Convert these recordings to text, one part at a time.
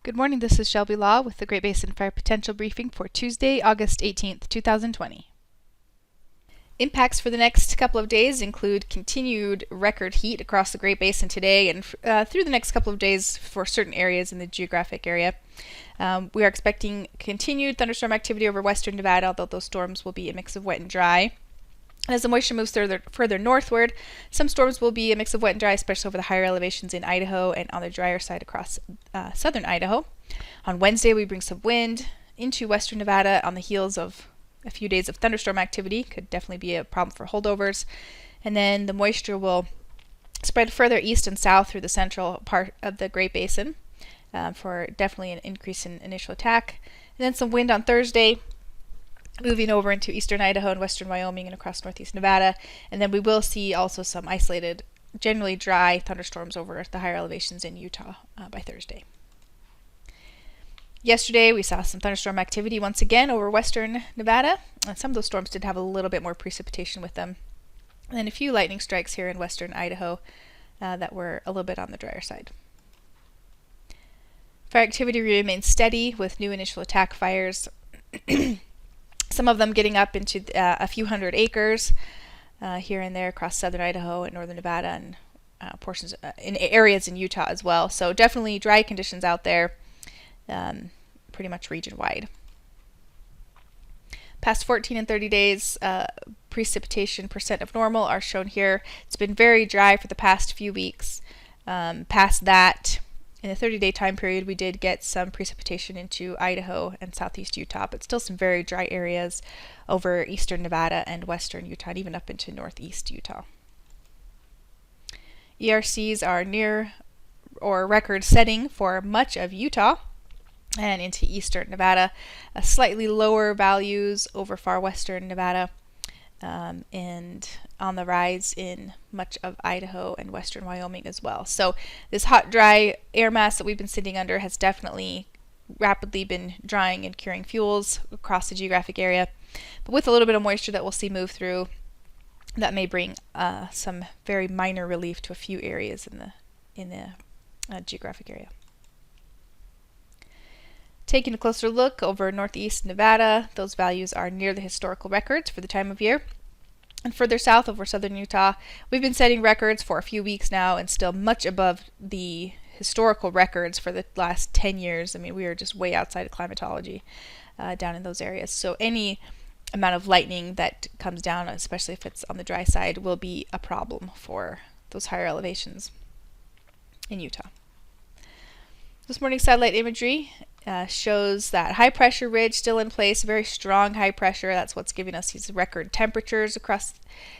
Good morning, this is Shelby Law with the Great Basin Fire Potential Briefing for Tuesday, August 18th, 2020. Impacts for the next couple of days include continued record heat across the Great Basin today and through the next couple of days for certain areas in the geographic area. We are expecting continued thunderstorm activity over western Nevada, although those storms will be a mix of wet and dry. As the moisture moves further northward, some storms will be a mix of wet and dry, especially over the higher elevations in Idaho and on the drier side across southern Idaho. On Wednesday, we bring some wind into western Nevada on the heels of a few days of thunderstorm activity. Could definitely be a problem for holdovers. And then the moisture will spread further east and south through the central part of the Great Basin for definitely an increase in initial attack. And then some wind on Thursday, moving over into eastern Idaho and western Wyoming and across northeast Nevada. And then we will see also some isolated, generally dry thunderstorms over the higher elevations in Utah by Thursday. Yesterday we saw some thunderstorm activity once again over western Nevada. And some of those storms did have a little bit more precipitation with them. And then a few lightning strikes here in western Idaho that were a little bit on the drier side. Fire activity remains steady with new initial attack fires. Some of them getting up into a few hundred acres here and there across southern Idaho and northern Nevada and portions in areas in Utah as well. So definitely dry conditions out there, pretty much region-wide. Past 14 and 30 days, precipitation percent of normal are shown here. It's been very dry for the past few weeks. Past that, in the 30-day time period, we did get some precipitation into Idaho and southeast Utah, but still some very dry areas over eastern Nevada and western Utah, and even up into northeast Utah. ERCs are near or record setting for much of Utah and into eastern Nevada. Slightly lower values over far western Nevada and on the rise in much of Idaho and western Wyoming as well. So this hot, dry air mass that we've been sitting under has definitely rapidly been drying and curing fuels across the geographic area. But with a little bit of moisture that we'll see move through, that may bring some very minor relief to a few areas in the geographic area. Taking a closer look over northeast Nevada, those values are near the historical records for the time of year. And further south over southern Utah, we've been setting records for a few weeks now and still much above the historical records for the last 10 years. I mean, we are just way outside of climatology down in those areas. So any amount of lightning that comes down, especially if it's on the dry side, will be a problem for those higher elevations in Utah. This morning's satellite imagery shows that high pressure ridge still in place, very strong high pressure. That's what's giving us these record temperatures across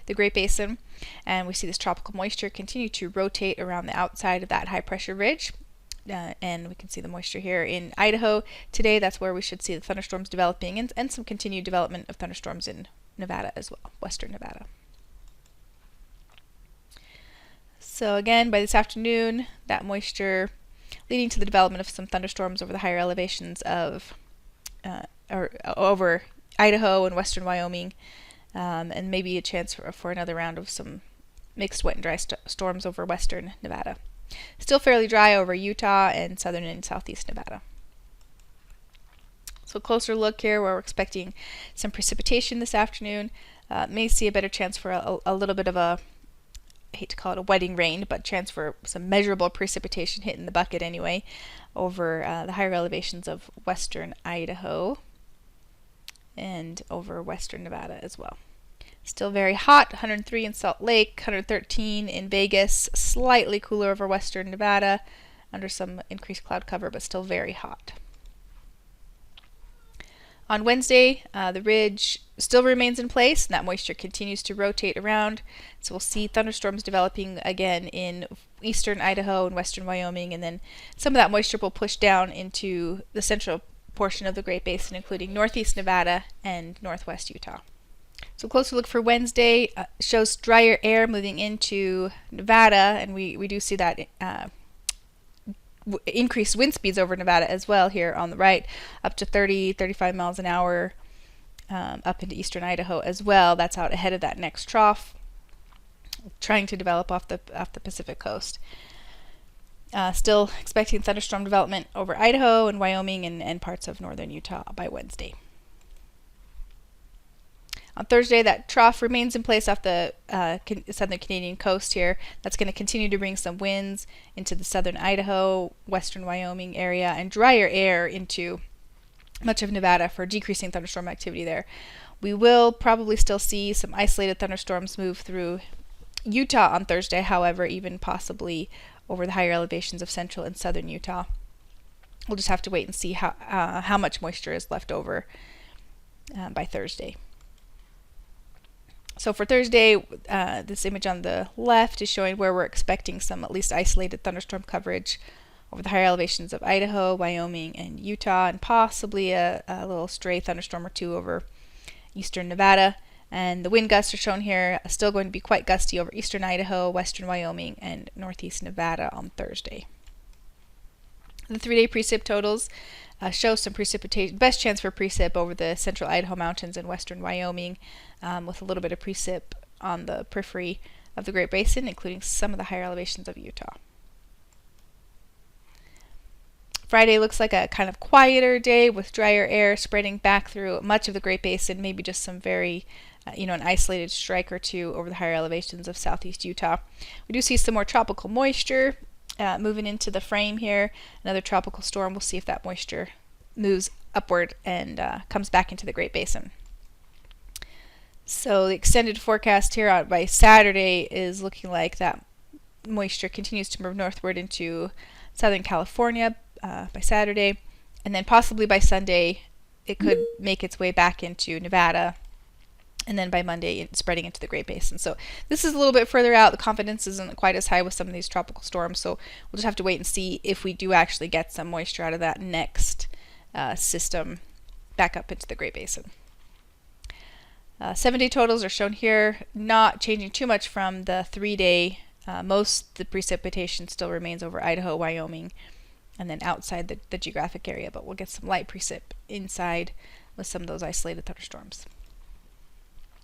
the Great Basin. And we see this tropical moisture continue to rotate around the outside of that high pressure ridge. And we can see the moisture here in Idaho today. That's where we should see the thunderstorms developing and some continued development of thunderstorms in Nevada as well, western Nevada. So again, by this afternoon, that moisture leading to the development of some thunderstorms over the higher elevations of over Idaho and western Wyoming, and maybe a chance for another round of some mixed wet and dry storms over western Nevada. Still fairly dry over Utah and southern and southeast Nevada. So a closer look here where we're expecting some precipitation this afternoon. May see a better chance for a little bit of a, I hate to call it a wedding rain, but chance for some measurable precipitation hitting the bucket anyway over the higher elevations of western Idaho and over western Nevada as well. Still very hot, 103 in Salt Lake, 113 in Vegas, slightly cooler over western Nevada under some increased cloud cover, but still very hot. On Wednesday, the ridge still remains in place, and that moisture continues to rotate around. So we'll see thunderstorms developing again in eastern Idaho and western Wyoming, and then some of that moisture will push down into the central portion of the Great Basin, including northeast Nevada and northwest Utah. So closer look for Wednesday shows drier air moving into Nevada, and we do see that increased wind speeds over Nevada as well here on the right, up to 30-35 miles an hour up into eastern Idaho as well. That's out ahead of that next trough, trying to develop off the Pacific coast. Still expecting thunderstorm development over Idaho and Wyoming and parts of northern Utah by Wednesday. On Thursday, that trough remains in place off the southern Canadian coast here. That's going to continue to bring some winds into the southern Idaho, western Wyoming area, and drier air into much of Nevada for decreasing thunderstorm activity there. We will probably still see some isolated thunderstorms move through Utah on Thursday, however, even possibly over the higher elevations of central and southern Utah. We'll just have to wait and see how much moisture is left over by Thursday. So for Thursday, this image on the left is showing where we're expecting some at least isolated thunderstorm coverage over the higher elevations of Idaho, Wyoming, and Utah, and possibly a little stray thunderstorm or two over eastern Nevada. And the wind gusts are shown here, still going to be quite gusty over eastern Idaho, western Wyoming, and northeast Nevada on Thursday. The 3-day precip totals show some precipitation, best chance for precip over the central Idaho mountains and western Wyoming, with a little bit of precip on the periphery of the Great Basin, including some of the higher elevations of Utah. Friday looks like a kind of quieter day with drier air spreading back through much of the Great Basin, maybe just some very an isolated strike or two over the higher elevations of southeast Utah. We do see some more tropical moisture moving into the frame here. Another tropical storm. We'll see if that moisture moves upward and comes back into the Great Basin. So the extended forecast here by Saturday is looking like that moisture continues to move northward into Southern California by Saturday, and then possibly by Sunday it could make its way back into Nevada, and then by Monday it's spreading into the Great Basin. So this is a little bit further out. The confidence isn't quite as high with some of these tropical storms, so we'll just have to wait and see if we do actually get some moisture out of that next system back up into the Great Basin. 7-day totals are shown here, not changing too much from the 3-day. Most of the precipitation still remains over Idaho, Wyoming, and then outside the geographic area, but we'll get some light precip inside with some of those isolated thunderstorms.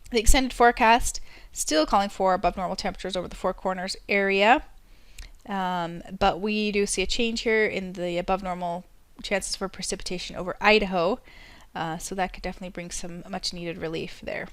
The extended forecast still calling for above normal temperatures over the Four Corners area, but we do see a change here in the above normal chances for precipitation over Idaho, so that could definitely bring some much needed relief there.